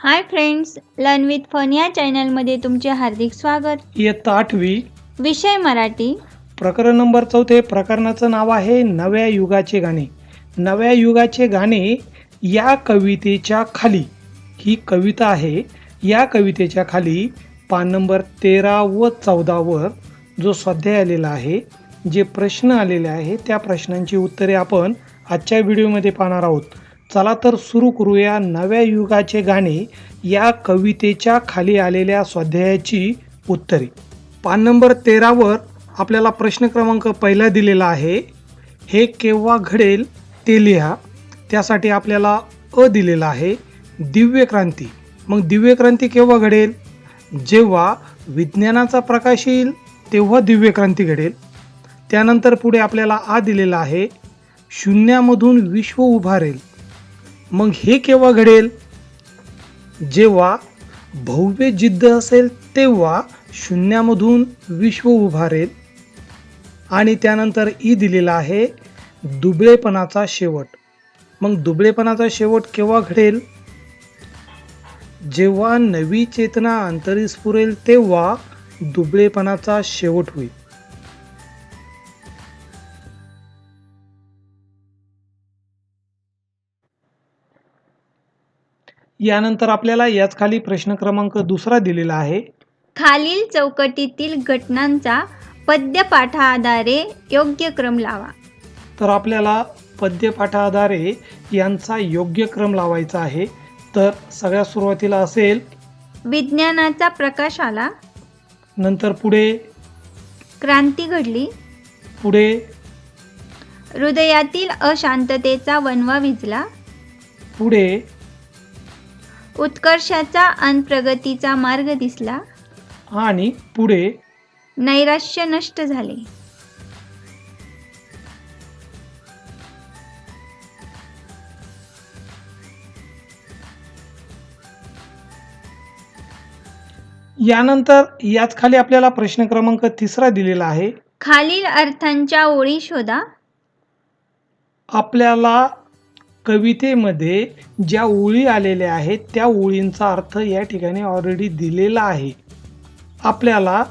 High friends, learn with fun या चॅनलमध्ये तुमचे हार्दिक स्वागत. इयत्ता 8वी विषय मराठी. प्रकरण नंबर 4. प्रकरणाचं नाव आहे नव्या युगाचे गाणे. नव्या युगाचे गाणे या कवितेच्या खाली, ही कविता आहे, या कवितेच्या खाली पान नंबर 13 व 14 वर जो स्वाध्याय आलेला आहे, जे प्रश्न आलेले आहे, त्या प्रश्नांची उत्तरे आपण आजच्या व्हिडिओमध्ये पाहणार आहोत. चला तर सुरू करूया नव्या युगाचे गाणे या कवितेच्या खाली आलेल्या स्वाध्यायाची उत्तरे. पान नंबर 13 वर आपल्याला प्रश्न क्रमांक पहिला दिलेला आहे. हे केव्हा घडेल ते लिहा. त्यासाठी आपल्याला अ दिलेला आहे दिव्य क्रांती. मग दिव्य क्रांती केव्हा घडेल? जेव्हा विज्ञानाचा प्रकाश येईल तेव्हा दिव्य क्रांती घडेल. त्यानंतर पुढे आपल्याला आ दिलेला आहे शून्यामधून विश्व उभारेल. मग हे केव्हा घडेल? जेव्हा भव्य जिद्द असेल तेव्हा शून्यामधून विश्व उभारेल. आणि त्यानंतर ई दिलेला आहे दुबळेपणाचा शेवट. मग दुबळेपणाचा शेवट केव्हा घडेल? जेव्हा नवी चेतना अंतरी स्फुरेल तेव्हा दुबळेपणाचा शेवट होईल. यानंतर आपल्याला याच खाली प्रश्न क्रमांक दुसरा दिलेला आहे. खालील चौकटीतील घटनांचा पद्यपाठाआधारे योग्य क्रम लावा. तर आपल्याला पद्यपाठाआधारे यांचा योग्य क्रम लावायचा आहे. तर सगळ्यात सुरुवातीला असेल विज्ञानाचा प्रकाश आला, नंतर पुढे क्रांती घडली, पुढे हृदयातील अशांततेचा वणवा विझला, पुढे उत्कर्षाचा आणि प्रगतीचा मार्ग दिसला, आणि पुढे नैराश्य नष्ट झाले. यानंतर याच खाली आपल्याला प्रश्न क्रमांक तिसरा दिलेला आहे. खालील अर्थांच्या ओळी शोधा. आपल्याला कवितेमध्ये ज्या ओळी आलेल्या आहेत त्या ओळींचा अर्थ या ठिकाणी ऑलरेडी दिलेला आहे. आपल्याला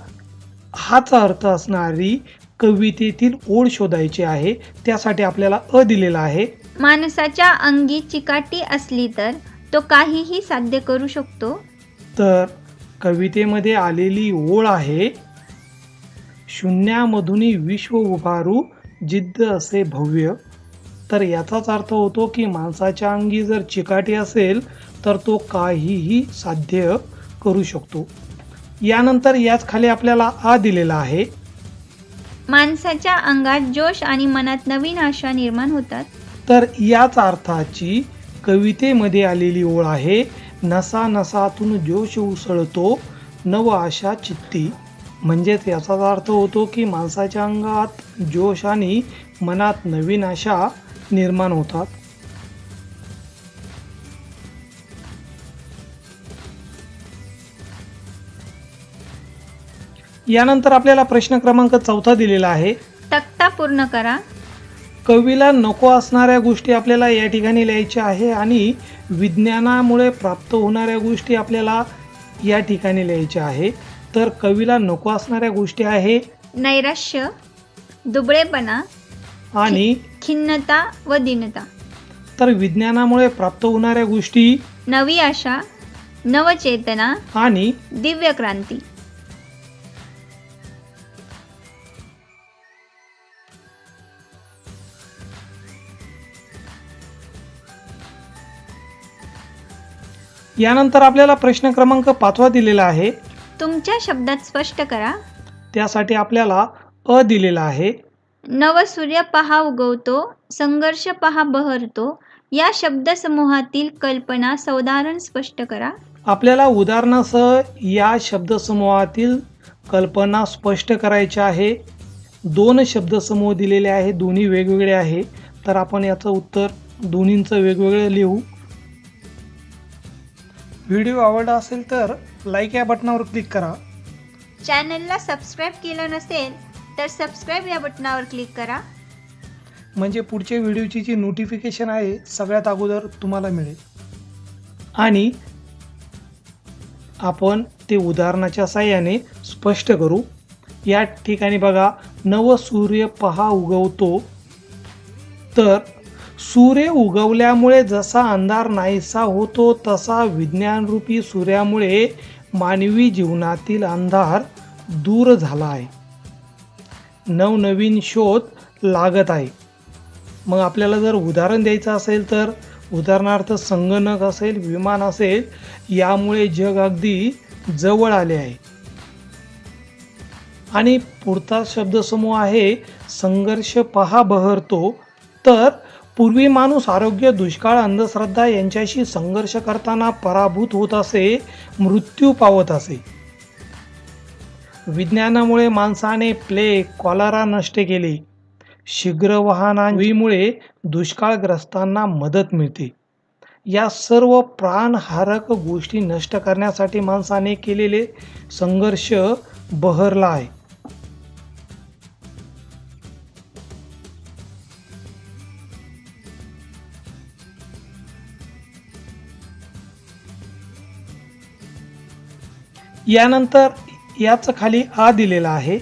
हाच अर्थ असणारी कवितेतील ओळ शोधायची आहे. त्यासाठी आपल्याला अ दिलेला आहे. माणसाच्या अंगी चिकाटी असली तर तो काहीही साध्य करू शकतो. तर कवितेमध्ये आलेली ओळ आहे शून्यामधून विश्व उभारू जिद्द असे भव्य. तर याचाच अर्थ होतो की माणसाच्या अंगी जर चिकाटी असेल तर तो काहीही साध्य करू शकतो. यानंतर याच खाली आपल्याला आ दिलेला आहे. माणसाच्या अंगात जोश आणि मनात नवीन आशा निर्माण होतात. तर याच अर्थाची कवितेमध्ये आलेली ओळ आहे नसा नसातून जोश उसळतो नव आशा चित्ती. म्हणजेच याचाच अर्थ होतो की माणसाच्या अंगात जोश आणि मनात नवीन आशा निर्माण होतात. यानंतर आपल्याला प्रश्न क्रमांक 4 दिलेला आहे. तक्ता पूर्ण करा. कवीला नको असणाऱ्या गोष्टी आपल्याला या ठिकाणी लिहायच्या आहे आणि विज्ञानामुळे प्राप्त होणाऱ्या गोष्टी आपल्याला या ठिकाणी लिहायच्या आहे. तर कवीला नको असणाऱ्या गोष्टी आहे नैराश्य, दुबळेपणा आणि खिन्नता व दीनता. तर विज्ञानामुळे प्राप्त होणाऱ्या गोष्टी नवी आशा, नवचेतना, आणि दिव्य क्रांती. यानंतर आपल्याला प्रश्न क्रमांक 5 दिलेला आहे. तुमच्या शब्दात स्पष्ट करा. त्यासाठी आपल्याला अ दिलेला आहे. नव सूर्य पहा उगवतो, संघर्ष पहा बहरतो. या शब्दसमूहातील कल्पना साधारण स्पष्ट करा. आपल्याला उदाहरणासह या शब्दसमूहातील कल्पना स्पष्ट करायच्या आहे. 2 शब्दसमूह दिलेले आहे, दोन्ही वेगवेगळे आहे. तर आपण याचं उत्तर दोन्हींचं वेगवेगळं लिहू. व्हिडिओ आवडला असेल तर लाईक या बटनावर क्लिक करा. चॅनलला सबस्क्राईब केलं नसेल तर सबस्क्राईब या बटनावर क्लिक करा. म्हणजे पुढच्या व्हिडिओची जी नोटिफिकेशन आहे सगळ्यात अगोदर तुम्हाला मिळेल. आणि आपण ते उदाहरणाच्या साहाय्याने स्पष्ट करू. या ठिकाणी बघा, नव सूर्य पहा उगवतो. तर सूर्य उगवल्यामुळे जसा अंधार नाहीसा होतो, तसा विज्ञानरूपी सूर्यामुळे मानवी जीवनातील अंधार दूर झाला आहे. नवनवीन शोध लागत आहे. मग आपल्याला जर उदाहरण द्यायचं असेल तर उदाहरणार्थ संगणक असेल, विमान असेल, यामुळे जग अगदी जवळ आले आहे. आणि पुढचा शब्दसमूह आहे संघर्ष पहा बहरतो. तर पूर्वी माणूस आरोग्य, दुष्काळ, अंधश्रद्धा यांच्याशी संघर्ष करताना पराभूत होत असे, मृत्यू पावत असे. विज्ञानामुळे माणसाने प्लेग, कॉलरा नष्ट केले. शीघ्र वाहनांमुळे दुष्काळग्रस्तांना मदत मिळते. या सर्व प्राणहारक गोष्टी नष्ट करण्यासाठी माणसाने केलेले संघर्ष बहरला आहे. यानंतर याच खाली आ दिलेला आहे.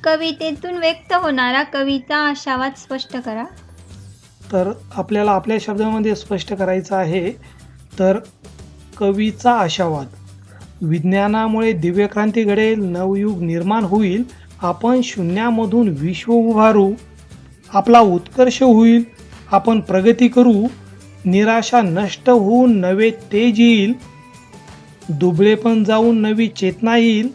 कवितेतून व्यक्त होणारा कवीचा आशावाद स्पष्ट करा. तर आपल्याला आपल्या शब्दामध्ये स्पष्ट करायचं आहे. तर कवीचा आशावाद. विज्ञानामुळे दिव्यक्रांती घडेल, नवयुग निर्माण होईल, आपण शून्यामधून विश्व उभारू, आपला उत्कर्ष होईल, आपण प्रगती करू, निराशा नष्ट होऊन नवे तेज येईल, दुबळेपण जाऊन नवी चेतना येईल,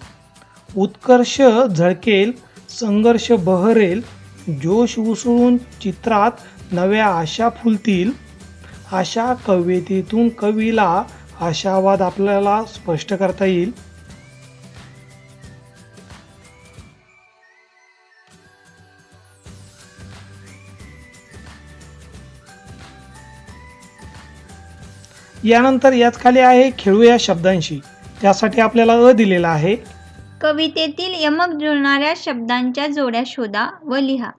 उत्कर्ष झळकेल, संघर्ष बहरेल, जोश उसळून चित्रात नव्या आशा फुलतील. अशा कवितेतून कवीला आशावाद आपल्याला स्पष्ट करता येईल. यानंतर याच खाली आहे खेळूया शब्दांशी. त्यासाठी आपल्याला अ दिलेला आहे. कवितेतील यमक जुळणाऱ्या शब्दांच्या जोड्या शोधा व लिहा.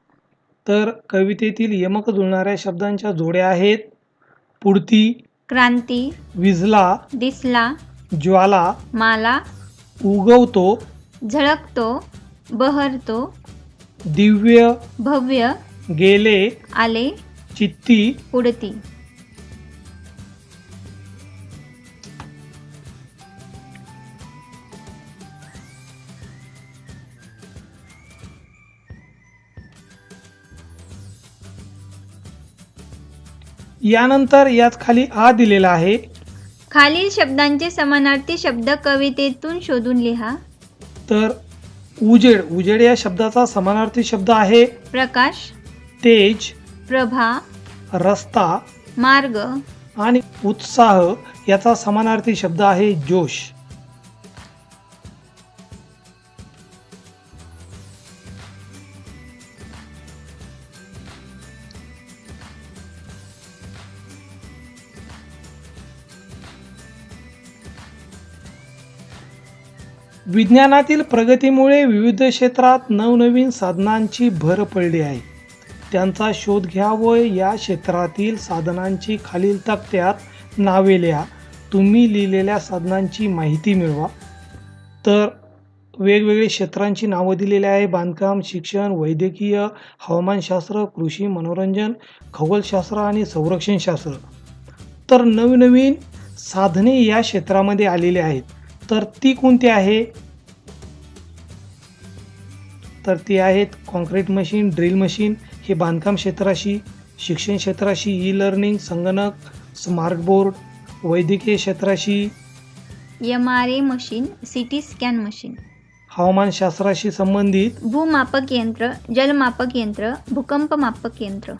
तर कवितेतील यमक जुळणाऱ्या शब्दांच्या जोड्या आहेत पुडती, क्रांती, विझला, दिसला, ज्वाला, माला, उगवतो, झळकतो, बहरतो, दिव्य, भव्य, गेले, आले, चित्ती, उडती. यानंतर याच खाली आ दिलेला आहे. खालील शब्दांचे समानार्थी शब्द कवितेतून शोधून लिहा. तर उजेड. उजेड या शब्दाचा समानार्थी शब्द आहे प्रकाश, तेज, प्रभा, रस्ता मार्ग, आणि उत्साह याचा समानार्थी शब्द आहे जोश. विज्ञानातील प्रगतीमुळे विविध क्षेत्रात नवनवीन साधनांची भर पडली आहे. त्यांचा शोध घ्या व या क्षेत्रातील साधनांची खालील तक्त्यात नावे लिहा. तुम्ही लिहिलेल्या साधनांची माहिती मिळवा. तर वेगवेगळे क्षेत्रांची नावं दिलेली आहे. बांधकाम, शिक्षण, वैद्यकीय, हवामानशास्त्र, कृषी, मनोरंजन, खगोलशास्त्र आणि संरक्षणशास्त्र. तर नवनवीन साधने या क्षेत्रामध्ये आलेली आहेत. तर ती कोणती आहे? तर ती आहेत कॉन्क्रीट मशीन, ड्रिल मशीन हे बांधकाम क्षेत्राशी, शिक्षण क्षेत्राशी ई लर्निंग, संगणक, स्मार्ट बोर्ड, वैद्यकीय क्षेत्राशी MRA machine, CT scan machine, हवामानशास्त्राशी संबंधित भूमापक यंत्र, जलमापक यंत्र, भूकंप मापक यंत्र,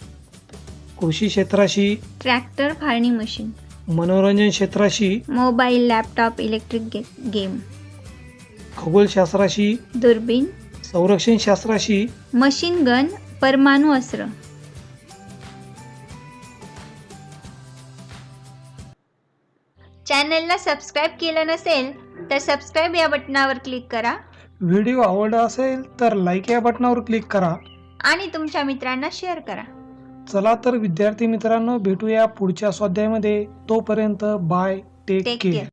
कृषी क्षेत्राशी, ट्रॅक्टर फाळणी मशीन, मनोरंजन क्षेत्राशी, मोबाईल, लॅपटॉप, इलेक्ट्रिक गेम, खगोलशास्त्राशी, दुर्बीण, संरक्षण शास्त्राशी, मशीन गन, परमाणु अस्त्र. चॅनलला सबस्क्राईब केलं नसेल तर सबस्क्राईब या बटनावर क्लिक करा व्हिडिओ आवडला असेल तर लाईक या बटनावर क्लिक करा आणि तुमच्या मित्रांना शेअर करा. चला तर विद्यार्थी मित्रांनो, भेटूया पुढच्या स्वाध्यायामध्ये. तोपर्यंत बाय, टेक केअर.